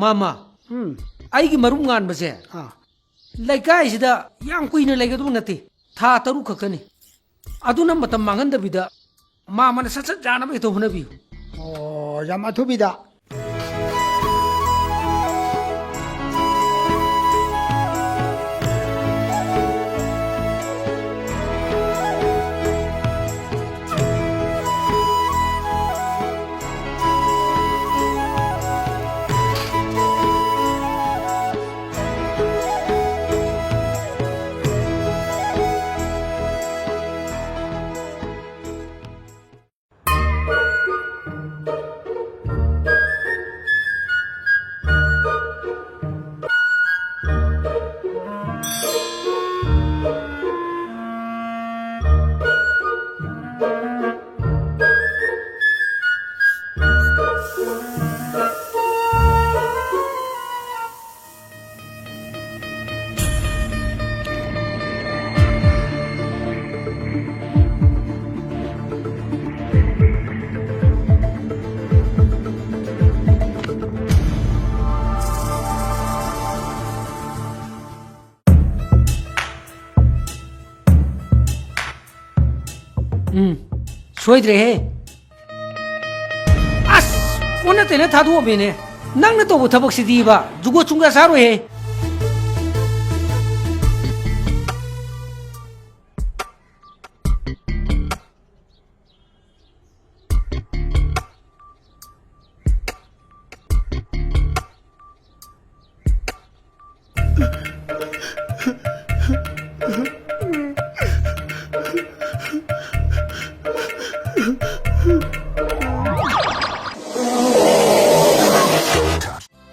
मामा ꯑꯩꯒꯤ ꯃꯔꯨꯞ ꯉꯥꯟꯕꯁꯦ ꯂꯩꯀꯥꯏꯁꯤꯗ ꯌꯥꯝ ꯀꯨꯏꯅ ꯂꯩꯒꯗꯕ ꯅꯠꯇꯦ ꯊꯥ 3 ꯈꯛꯇꯅꯤ ꯑꯗꯨꯅ ꯃꯇꯝ ꯃꯥꯡꯍꯟꯗꯕꯤꯗ ꯃꯥꯃꯅ ꯁꯠ ꯌꯥꯅꯕ ꯍꯦꯛꯇ ꯍꯣꯠꯅꯕꯤꯌꯨ ꯑꯣ ꯌꯥꯝ ꯑꯊꯨꯕꯤꯗ सोइद्रेहे अस ओना तेने थादो बेने नंगना तोबो थबक सिदीबा जुगो चुंगा सारो हे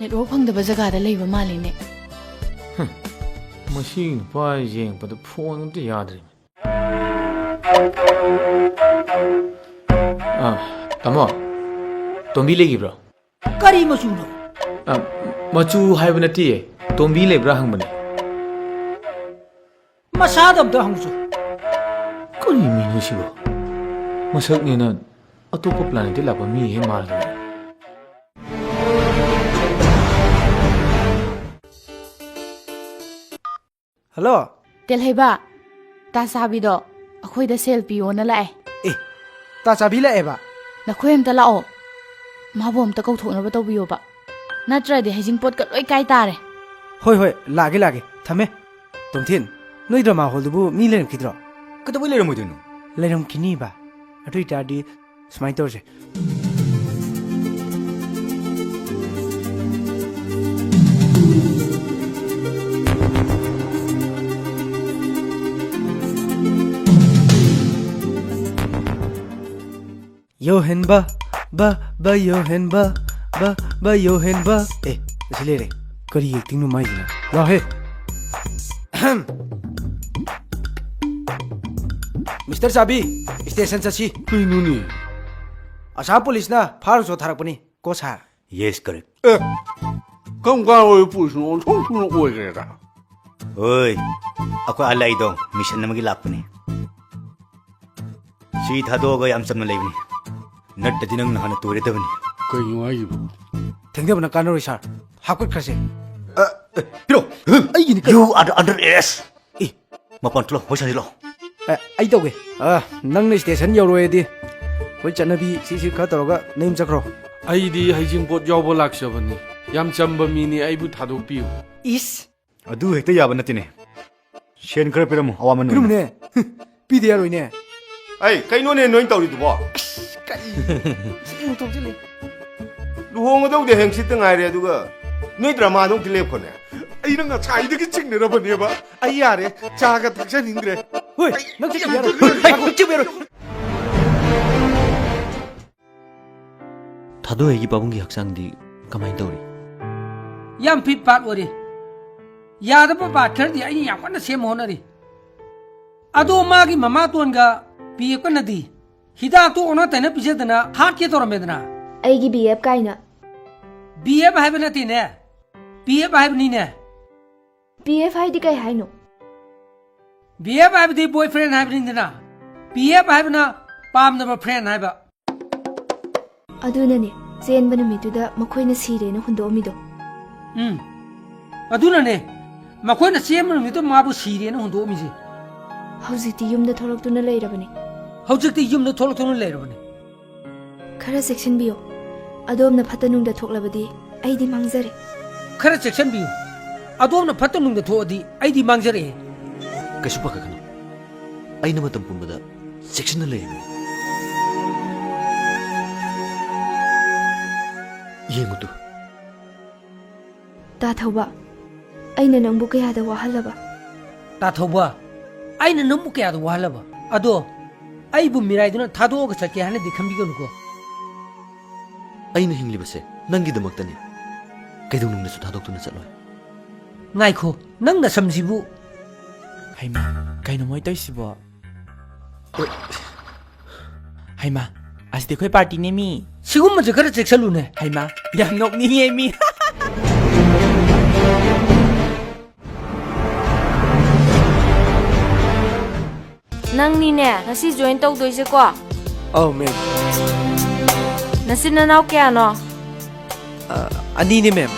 नेटवर्क फंगदबा जगहदा लेबा मालिने मशीन पाई जेंगपद फोन अमते याद्रे तमो तोंबी लेगिब्रा करी मचुनो मचु हाइब नतिए तोंबी लेब्रा हंगबने मसादम द हंगसु करी मिनु सिबो मसकनेना अतोप प्लानेट लापा मी हे मारदे हेलो तेलहैबा तासाबिदो अखोइदा सेल पियोना लाए ए ताचाबी लाएबा नखोय अमता लाओ माबो अमता कौथोनबा तौबियोबा नत्रदि हैजिंग पोट का लोय काई तारे होय होय लागे लागे थमे तोमथिन नोइ ड्रामा हॉलदुबु मी लेरमखिद्रो कतबु लेरमोइदुनु लेरमखिनीबा अदुइ तादि स्माइ तोरसे योहेनबा बा योहेनबा बा योहेनबा ए सिलेरे करी एक्टिंग नु माइजना ला हे मिस्टर साबी स्टेशन सची कुइनुनी आसाम पुलिस ना फार जो थारकपनी को सार यस करेक्ट कम का ओइ पुलिस नो थों थों ओइ गेरा ओइ अको अलाइदो मिशन नमगी लापने सी थादो ग याम समन लेबनी नट दिनंग नहन तोरे दबनी कई वाइबो थेंगदेब ना कानो सर हाकुट खसे पिरो आइगिनी यू आर अंडर अरेस्ट ए मपन तलो होसनिलो आई तोगे नंग स्टेशन यौरोएदी कोई चनबी सीसी ख तरोगा नेम चक्रो आइदी हाइजिंग पोट यावबो लाक्सबनी याम चंबा मिनी आइबु थादो पियो इस अदु हेक्ते याब नतिने शेन खर पिरम अवामन पिरुमने पिदे यारोइने आई कइनोने नोइन तौरिदुबो सिंग तोजले लुहोंगदौदे हेंसित ngaire aduga noi drama dong telephone ai nang chaidagi chingnirabane ai yare chaga thaksanindre होय नंग चिक यारो चिक यारो थादो हैगी पाबुंगी हक्सांगदी कमाइन तौरी याम फिट पाट ओरे यादब बात खरदी आई याम कन सेम होनरी अदो मागी ममा तोनगा पिए को नदी हिदा तो ओना तने पिजेदना हाट के तोरमेदना ꯑꯩꯒꯤ BF ꯀꯥꯏꯅ BF हाइब नतीने BF हाइब नीने BF हाइदि ꯀꯩ ꯍꯥꯏꯅꯣ BF हाइब दी बॉयफ्रेंड हाइब नीदना BF हाइब ना पामनबा फ्रेंड हाइब ꯑꯗꯨꯅꯅꯦ ꯆꯦꯟꯕ ꯅꯨꯃꯤꯠꯇꯨꯗ ꯃꯈꯣꯏꯅ ꯁꯤꯔꯦꯅ ꯍꯨꯟꯗꯣꯛꯑꯝꯃꯤꯗꯣ ꯑꯗꯨꯅꯅꯦ ꯃꯈꯣꯏꯅ ꯆꯦꯟꯕ ꯅꯨꯃꯤꯠꯇ ꯃꯥꯕꯨ ꯁꯤꯔꯦꯅ ꯍꯨꯟꯗꯣꯛꯑꯝꯃꯤꯁꯦ ꯍꯧꯖꯤꯛꯇꯤ ꯌꯨꯝꯗ ꯊꯣꯛꯂꯛꯇꯨꯅ ꯂꯩꯔꯕꯅꯤ ꯍꯧꯖꯤꯛꯇꯤ ꯌꯨꯝꯗ ꯊꯣꯛꯂꯛꯇꯨꯅ ꯂꯩꯔꯕꯅꯤ ꯈꯔ ꯆꯦꯛꯁꯤꯟꯕꯤꯌꯨ ꯑꯗꯣꯝꯅ ꯐꯠꯇ ꯅꯨꯡꯗ ꯊꯣꯛꯂꯕꯗꯤ ꯑꯩꯗꯤ ꯃꯥꯡꯖꯔꯦ ꯈꯔ ꯆꯦꯛꯁꯤꯟꯕꯤꯌꯨ ꯑꯗꯣꯝꯅ ꯐꯠꯇ ꯅꯨꯡꯗ ꯊꯣꯛꯑꯗꯤ ꯑꯩꯗꯤ ꯃꯥꯡꯖꯔꯛꯑꯦ ꯀꯩꯁꯨ ꯄꯥꯈꯠꯀꯅꯨ ꯑꯩꯅ ꯃꯇꯝ ꯄꯨꯝꯕꯗ ꯆꯦꯛꯁꯤꯟꯅ ꯂꯩꯔꯤꯕꯅꯤ ꯌꯦꯡꯉꯨꯇꯨ ꯇꯥ ꯊꯧꯕ ꯑꯩꯅ ꯅꯪꯕꯨ ꯀꯌꯥꯗ ꯋꯥꯍꯜꯂꯕ ꯇꯥꯊꯧꯕ ꯑꯩꯅ ꯅꯪꯕꯨ ꯀꯌꯥꯗ ꯋꯥꯍꯜꯂꯕ ꯑꯗꯣ ꯑꯩꯕꯨ ꯃꯤꯔꯥꯏꯗꯨꯅ ꯊꯥꯗꯣꯛꯑꯒ ꯆꯠꯀꯦ ꯍꯥꯏꯅꯗꯤ ꯈꯟꯕꯤꯒꯅꯨꯀꯣ ꯑꯩꯅ ꯍꯤꯡꯂꯤꯕꯁꯦ ꯅꯪꯒꯤꯗꯃꯛꯇꯅꯤ ꯀꯩꯗꯧꯅꯨꯡꯗꯁꯨ ꯊꯥꯗꯣꯛꯇꯨꯅ ꯆꯠꯂꯣꯏ ꯉꯥꯏꯈꯣ ꯅꯪ ꯅꯁꯝꯁꯤꯕꯨ ꯍꯩꯃꯥ ꯀꯩꯅꯣ ꯃꯣꯏ ꯇꯧꯏꯁꯤꯕꯣ ꯍꯩꯃꯥ ꯑꯁꯤꯗꯤ ꯑꯩꯈꯣꯏ ꯄꯥꯔꯇꯤꯅꯦ ꯃꯤ ꯁꯤꯒꯨꯝꯕꯁꯦ ꯈꯔ ꯆꯦꯛꯁꯜꯂꯨꯅꯦ ꯍꯩꯃꯥ ꯌꯥꯝ ꯅꯣꯛꯅꯤꯡꯉꯦ ꯃꯤ ꯅꯪꯅꯤꯅꯦ ꯉꯁꯤ ꯖꯣꯏꯟ ꯇꯧꯗꯣꯏꯁꯦꯀꯣ ꯑꯧ ꯃꯦꯝ ꯅꯆꯤꯟ ꯅꯅꯥꯎ ꯀꯌꯥꯅꯣ ꯑꯅꯤꯅꯦ ꯃꯦꯝ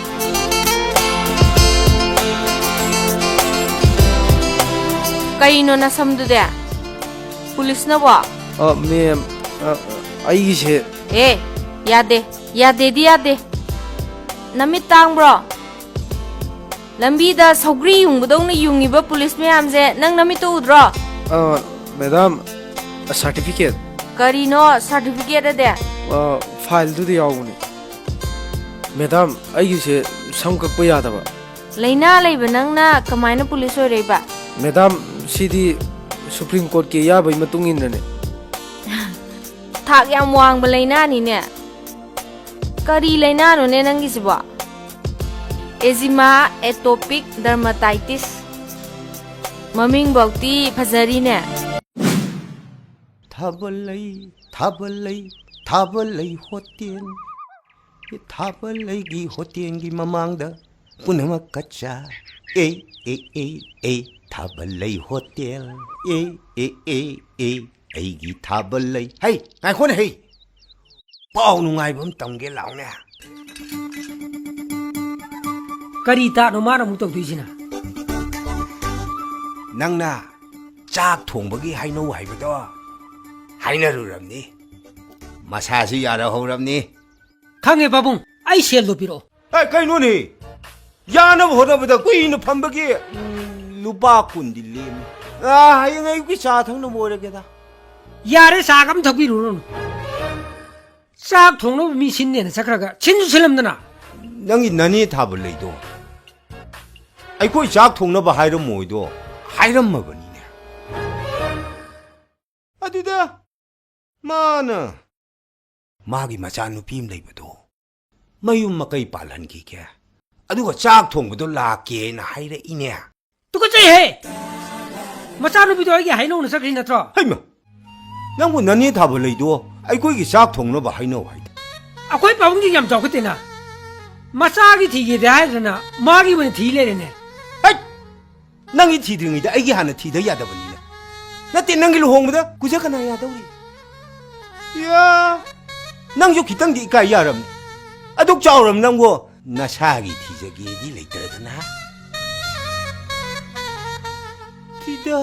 ꯀꯩꯅꯣ ꯅꯁꯝꯗꯨꯗꯤ ꯄꯨꯂꯤꯁꯅꯕꯣ ꯃꯦꯝ ꯑꯩꯒꯤꯁꯦ ꯑꯦ ꯌꯥꯗꯦ ꯌꯥꯗꯦꯗꯤ ꯌꯥꯗꯦ ꯅꯃꯤꯠ ꯇꯥꯡꯕ꯭ꯔꯣ ꯂꯝꯕꯤꯗ ꯁꯧꯒ꯭ꯔꯤ ꯌꯨꯡꯕꯗꯧꯅ ꯌꯨꯡꯉꯤꯕ ꯄꯨꯂꯤꯁ ꯃꯌꯥꯝꯁꯦ ꯅꯪ ꯅꯃꯤꯠꯇꯨ ꯎꯗ꯭ꯔꯣ ꯃꯦꯗꯥꯝ ꯁꯥꯔꯇꯤꯐꯤꯀꯦꯠ ꯀꯔꯤꯅꯣ ꯁꯥꯔꯇꯤꯐꯤꯀꯦꯠ ꯑꯗꯦ ꯐꯥꯏꯜꯗꯨꯗ ꯌꯥꯎꯕꯅꯤ ꯃꯦꯗꯥꯝ ꯑꯩꯒꯤꯁꯦ ꯁꯝ ꯀꯛꯄ ꯌꯥꯗꯕ ꯂꯩꯅꯥ ꯂꯩꯕ ꯅꯪꯅ ꯀꯃꯥꯏꯅ ꯄꯨꯂꯤꯁ ꯑꯣꯏꯔꯛꯏꯕ ꯃꯦꯗꯥꯝ ꯁꯤꯗꯤ ꯁꯨꯄ꯭ꯔꯤꯝ ꯀꯣꯔꯠꯀꯤ ꯑꯌꯥꯕꯒꯤ ꯃꯇꯨꯡ ꯏꯟꯅꯅꯦ ꯊꯥꯛ ꯌꯥꯝ ꯋꯥꯡꯕ ꯂꯩꯅꯥꯅꯤꯅꯦ ꯀꯔꯤ ꯂꯩꯅꯥꯅꯣꯅꯦ ꯅꯪꯒꯤꯁꯤꯕꯣ ꯑꯦꯖꯤꯃꯥ ꯑꯦꯇꯣꯄꯤꯛ ꯗꯔꯃꯥꯇꯥꯏꯇꯤꯁ ꯃꯃꯤꯡꯐꯧꯇꯤ ꯐꯖꯔꯤꯅꯦ ꯊꯥꯕꯜꯂꯩ ꯍꯣꯇꯦꯜ ꯊꯥꯕꯜꯂꯩꯒꯤ ꯍꯣꯇꯦꯜꯒꯤ ꯃꯃꯥꯡꯗ ꯄꯨꯝꯅꯃꯛ ꯀꯠꯆꯥ ꯊꯥꯕꯜꯂꯩ ꯍꯣꯇꯦꯜ ꯑꯩꯒꯤ ꯊꯥꯕꯜꯂꯩ ꯍꯩ ꯉꯥꯏꯈꯣꯅꯦ ꯍꯩ ꯄꯥꯎ ꯅꯨꯡꯉꯥꯏꯕ ꯑꯃ ꯇꯝꯒꯦ ꯂꯥꯎꯅꯦ ꯀꯔꯤ ꯇꯥꯠꯅꯣ ꯃꯥꯅ ꯑꯃꯨꯛ ꯇꯧꯗꯣꯏꯁꯤꯅ ꯅꯪꯅ ꯆꯥꯛ ꯊꯣꯡꯕꯒꯤ ꯍꯩꯅꯧ ꯍꯥꯏꯕꯗꯣ ꯍꯥꯏꯅꯔꯨꯔꯕꯅꯤ ꯃꯁꯥꯁꯤ ꯌꯥꯔꯍꯧꯔꯕꯅꯤ ꯈꯪꯉꯦ ꯄꯥꯕꯨꯡ ꯑꯩ ꯁꯦꯜꯗꯣ ꯄꯤꯔꯛꯑꯣ ꯀꯩꯅꯣꯅꯦ ꯌꯥꯅꯕ ꯍꯣꯠꯅꯕꯗ ꯀꯨꯏꯅ ꯐꯝꯕꯒꯤ ꯂꯨꯄꯥ 10ꯗꯤ ꯂꯦꯝꯃꯤ ꯍꯌꯦꯡ ꯑꯌꯨꯛꯀꯤ ꯆꯥ ꯊꯛꯅꯕ ꯑꯣꯏꯔꯒꯦꯗ ꯌꯥꯔꯦ ꯆꯥꯒ ꯑꯃ ꯊꯛꯄꯤꯔꯨꯔꯅꯨ ꯆꯥꯛ ꯊꯣꯡꯅꯕ ꯃꯤ ꯁꯤꯟꯅꯦꯅ ꯆꯠꯈ꯭ꯔꯒ ꯁꯤꯟꯁꯨ ꯁꯤꯜꯂꯝꯗꯅ ꯅꯪꯒꯤ ꯅꯅꯦ ꯊꯥꯕꯜꯂꯩꯗꯣ ꯑꯩꯈꯣꯏ ꯆꯥꯛ ꯊꯣꯡꯅꯕ ꯍꯥꯏꯔꯝꯃꯣꯏꯗꯣ ꯍꯥꯏꯔꯝꯃꯕꯅꯤꯅꯦ ꯑꯗꯨꯗ ꯃꯥꯅ ꯃꯥꯒꯤ ꯃꯆꯥꯅꯨꯄꯤ ꯑꯃ ꯂꯩꯕꯗꯣ ꯃꯌꯨꯝ ꯃꯀꯩ ꯄꯥꯜꯍꯟꯈꯤꯒꯦ ꯑꯗꯨꯒ ꯆꯥꯛ ꯊꯣꯡꯕꯗꯣ ꯂꯥꯛꯀꯦꯅ ꯍꯥꯏꯔꯛꯏꯅꯦ ꯇꯨꯀꯠꯆꯩꯍꯦ ꯃꯆꯥꯅꯨꯄꯤꯗꯣ ꯑꯩꯒꯤ ꯍꯩꯅꯧꯅ ꯆꯠꯈ꯭ꯔꯤ ꯅꯠꯇ꯭ꯔꯣ ꯍꯩꯃ ꯅꯪꯕꯨ ꯅꯅꯦ ꯊꯥꯕꯜꯂꯩꯗꯣ ꯑꯩꯈꯣꯏꯒꯤ ꯆꯥꯛ ꯊꯣꯡꯅꯕ ꯍꯩꯅꯧ ꯍꯥꯏꯗ ꯑꯩꯈꯣꯏ ꯄꯥꯕꯨꯡꯗꯤ ꯌꯥꯝ ꯆꯥꯎꯈꯠꯇꯦꯅ ꯃꯆꯥꯒꯤ ꯊꯤꯒꯦꯗꯤ ꯍꯥꯏꯗꯅ ꯃꯥꯒꯤ ꯑꯣꯏꯅ ꯊꯤ ꯂꯩꯔꯦꯅꯦ ꯅꯪꯒꯤ ꯊꯤꯗ꯭ꯔꯤꯉꯩꯗ ꯑꯩꯒꯤ ꯍꯥꯟꯅ ꯊꯤꯗ ꯌꯥꯗꯕꯅꯤꯅ ꯅꯠꯇꯦ ꯅꯪꯒꯤ ꯂꯨꯍꯣꯡꯕꯗ ꯀꯨꯖ ꯀꯅꯥ ꯌꯥꯗꯧꯔꯤ ꯅꯪꯁꯨ ꯈꯤꯇꯪꯗꯤ ꯏꯀꯥꯏ ꯌꯥꯔꯝꯅꯤ ꯑꯗꯨꯛ ꯆꯥꯎꯔꯝ ꯅꯪꯕꯨ ꯅꯁꯥꯒꯤ ꯊꯤꯖꯒꯦꯗꯤ ꯂꯩꯇ꯭ꯔꯗꯅ ꯊꯤꯗ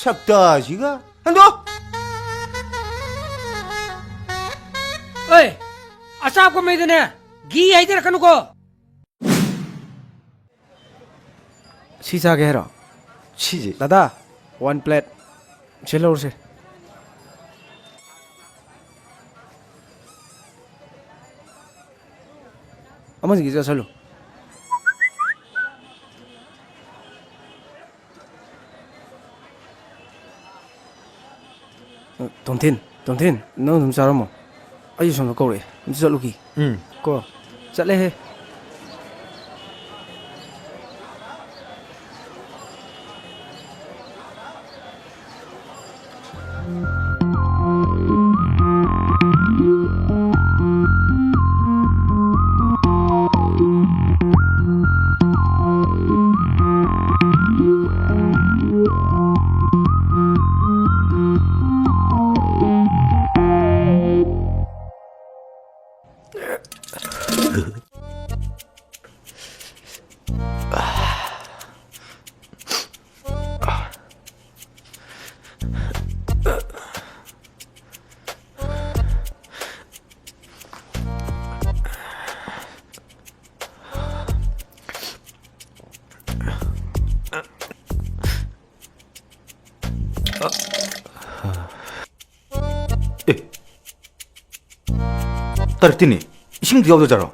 ꯁꯛꯇꯥꯁꯤꯒ ꯍꯟꯗꯣ ꯑꯦ ꯑꯆꯥꯄꯣꯠ ꯃꯩꯗꯅꯦ ꯘꯤ ꯍꯩꯗꯔꯛꯀꯅꯨꯀꯣ ꯁꯤ ꯆꯥꯒꯦ ꯍꯥꯏꯔꯣ ꯁꯤꯁꯦ ꯗꯥꯗꯥ 1 ꯄ꯭ꯂꯦꯠ ꯁꯤ ꯂꯧꯔꯁꯦ ꯑꯃꯁꯤꯒꯤ ꯆꯥꯁꯜꯂꯨ ꯇꯣꯝꯊꯤꯟ ꯅꯪ ꯑꯗꯨꯝ ꯆꯥꯔꯝꯃꯣ ꯑꯩꯁꯨ ꯁꯣꯝꯗ ꯀꯧꯔꯛꯑꯦ ꯑꯝꯇ ꯆꯠꯂꯨꯈꯤ ꯀꯣ ꯆꯠꯂꯦꯍꯦ ꯇꯔꯛꯇꯤꯅꯤ ꯏꯁꯤꯡꯗꯤ ꯌꯥꯎꯗꯖꯥꯔꯣ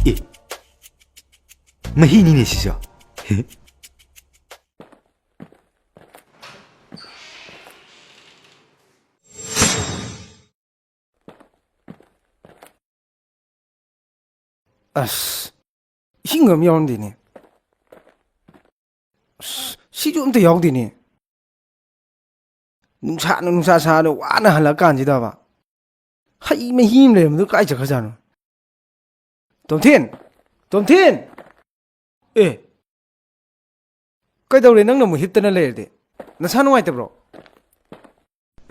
예. 마히니네 시죠. ꯑꯁ ꯏꯁꯤꯡ ꯑꯃ ꯌꯥꯎꯔꯝꯗꯦꯅꯦ ꯑꯁ ꯁꯤꯁꯨ ꯑꯝꯇ ꯌꯥꯎꯗꯦꯅꯦ ꯅꯨꯡꯁꯥ ꯁꯥꯅ ꯋꯥꯅ ꯍꯜꯂꯛꯑꯀꯥꯟꯁꯤꯗꯕ ꯍꯩ ꯃꯍꯤ ꯑꯃ ꯂꯩꯔꯝꯕꯗꯨ ꯀꯥꯏ ꯆꯠꯈ꯭ꯔꯖꯥꯠꯅꯣ ꯇꯣꯝꯊꯤꯟ ꯑꯦ ꯀꯩꯗꯧꯔꯦ ꯅꯪꯅ ꯑꯃꯨꯛ ꯍꯤꯞꯇꯅ ꯂꯩꯔꯗꯤ ꯅꯁꯥ ꯅꯨꯡꯉꯥꯏꯇꯕ꯭ꯔꯣ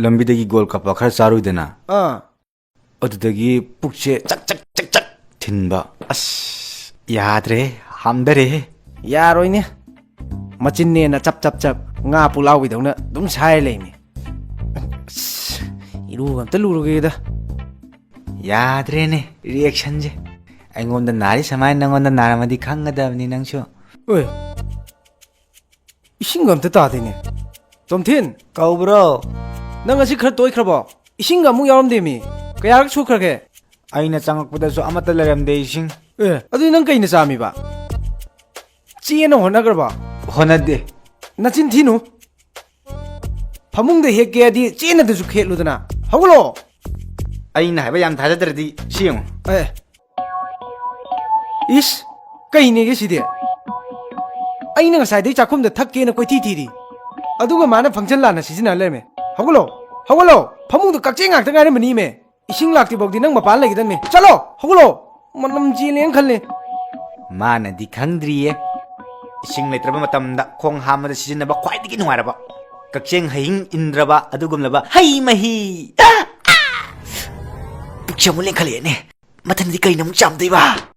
ꯂꯝꯕꯤꯗꯒꯤ ꯒꯣꯜ ꯀꯞꯄ ꯈꯔ ꯆꯥꯔꯨꯏꯗꯅ ꯑꯗꯨꯗꯒꯤ ꯄꯨꯛꯁꯦ ꯆꯛ ꯊꯤꯟꯕ ꯑꯁ ꯌꯥꯗ꯭ꯔꯦ ꯍꯥꯝꯗꯔꯦ ꯌꯥꯔꯣꯏꯅꯦ ꯃꯆꯤꯟꯅꯦꯅ ꯆꯞ ꯉꯥ ꯄꯨꯂꯥꯎꯕꯤꯗꯧꯅ ꯑꯗꯨꯝ ꯁꯥꯏꯔ ꯂꯩꯅꯦ ꯑꯁ ꯏꯔꯨꯒ ꯑꯝꯇ ꯂꯨꯔꯨꯒꯦꯗ ꯌꯥꯗ꯭ꯔꯦꯅꯦ ꯔꯤꯑꯦꯛꯁꯟꯁꯦ ꯑꯩꯉꯣꯟꯗ ꯅꯥꯔꯤ ꯁꯨꯃꯥꯏꯅ ꯅꯪꯉꯣꯟꯗ ꯅꯥꯔꯝꯃꯗꯤ ꯈꯪꯒꯗꯕꯅꯤ ꯅꯪꯁꯨ ꯑꯣꯏ ꯏꯁꯤꯡꯒ ꯑꯝꯇ ꯇꯥꯗꯦꯅꯦ ꯇꯣꯝꯊꯤꯟ ꯀꯧꯕ꯭ꯔꯣ ꯅꯪ ꯉꯁꯤ ꯈꯔ ꯇꯣꯏꯈ꯭ꯔꯕꯣ ꯏꯁꯤꯡꯒ ꯑꯃꯨꯛ ꯌꯥꯎꯔꯝꯗꯦꯃꯤ ꯀꯌꯥꯔꯛ ꯁꯨꯈ꯭ꯔꯒꯦ ꯑꯩꯅ ꯆꯪꯉꯛꯄꯗꯁꯨ ꯑꯃꯠꯇ ꯂꯩꯔꯝꯗꯦ ꯏꯁꯤꯡ ꯑꯗꯨꯗꯤ ꯅꯪ ꯀꯩꯅ ꯆꯥꯝꯃꯤꯕ ꯆꯦꯅ ꯍꯣꯠꯅꯈ꯭ꯔꯕ ꯍꯣꯠꯅꯗꯦ ꯅꯆꯤꯟ ꯊꯤꯅꯨ ꯐꯃꯨꯡꯗ ꯍꯦꯛꯀꯦꯗꯤ ꯆꯦꯅꯗꯁꯨ ꯈꯦꯠꯂꯨꯗꯅ ꯍꯧꯒꯠꯂꯣ ꯑꯩꯅ ꯍꯥꯏꯕ ꯌꯥꯝ ꯊꯥꯖꯗ꯭ꯔꯗꯤ ꯁꯤ ꯌꯦꯡꯉꯨ ꯏꯁ ꯀꯩꯅꯦꯒꯦ ꯁꯤꯗꯤ ꯑꯩꯅ ꯉꯁꯥꯏꯗꯩ ꯆꯥꯛꯈꯨꯝꯗ ꯊꯛꯀꯦꯅ ꯀꯣꯏꯊꯤ ꯊꯤꯔꯤ ꯑꯗꯨꯒ ꯃꯥꯅ ꯐꯪꯁꯟ ꯂꯥꯟꯅ ꯁꯤꯖꯤꯟꯅ ꯂꯩꯔꯝꯃꯦ ꯍꯧꯒꯠꯂꯣ ꯐꯃꯨꯡꯗ ꯀꯛꯆꯦꯡ ꯉꯥꯛꯇ ꯉꯥꯏꯔꯝꯕꯅꯤꯃꯦ ꯏꯁꯤꯡ ꯂꯥꯛꯇ꯭ꯔꯤꯐꯥꯎꯗꯤ ꯅꯪ ꯃꯄꯥꯟ ꯂꯩꯒꯗꯕꯅꯤ ꯆꯠꯂꯣ ꯍꯧꯒꯠꯂꯣ ꯃꯅꯝ ꯆꯦꯜꯂꯦꯅ ꯈꯜꯂꯦ ꯃꯥꯅꯗꯤ ꯈꯪꯗ꯭ꯔꯤꯌꯦ ꯏꯁꯤꯡ ꯂꯩꯇ꯭ꯔꯕ ꯃꯇꯝꯗ ꯈꯣꯡ ꯍꯥꯝꯕꯗ ꯁꯤꯖꯤꯟꯅꯕ ꯈ꯭ꯋꯥꯏꯗꯒꯤ ꯅꯨꯡꯉꯥꯏꯔꯕ ꯀꯛꯆꯦꯡ ꯍꯌꯤꯡ ꯏꯟꯗ꯭ꯔꯕ ꯑꯗꯨꯒꯨꯝꯂꯕ ꯍꯩ ꯃꯍꯤ ꯄꯨꯛꯁꯦ ꯑꯃꯨꯛ ꯂꯦꯡꯈꯠꯂꯛꯑꯦꯅꯦ ꯃꯊꯪꯗꯤ ꯀꯩꯅ ꯑꯃꯨꯛ ꯆꯥꯝꯗꯣꯏꯕ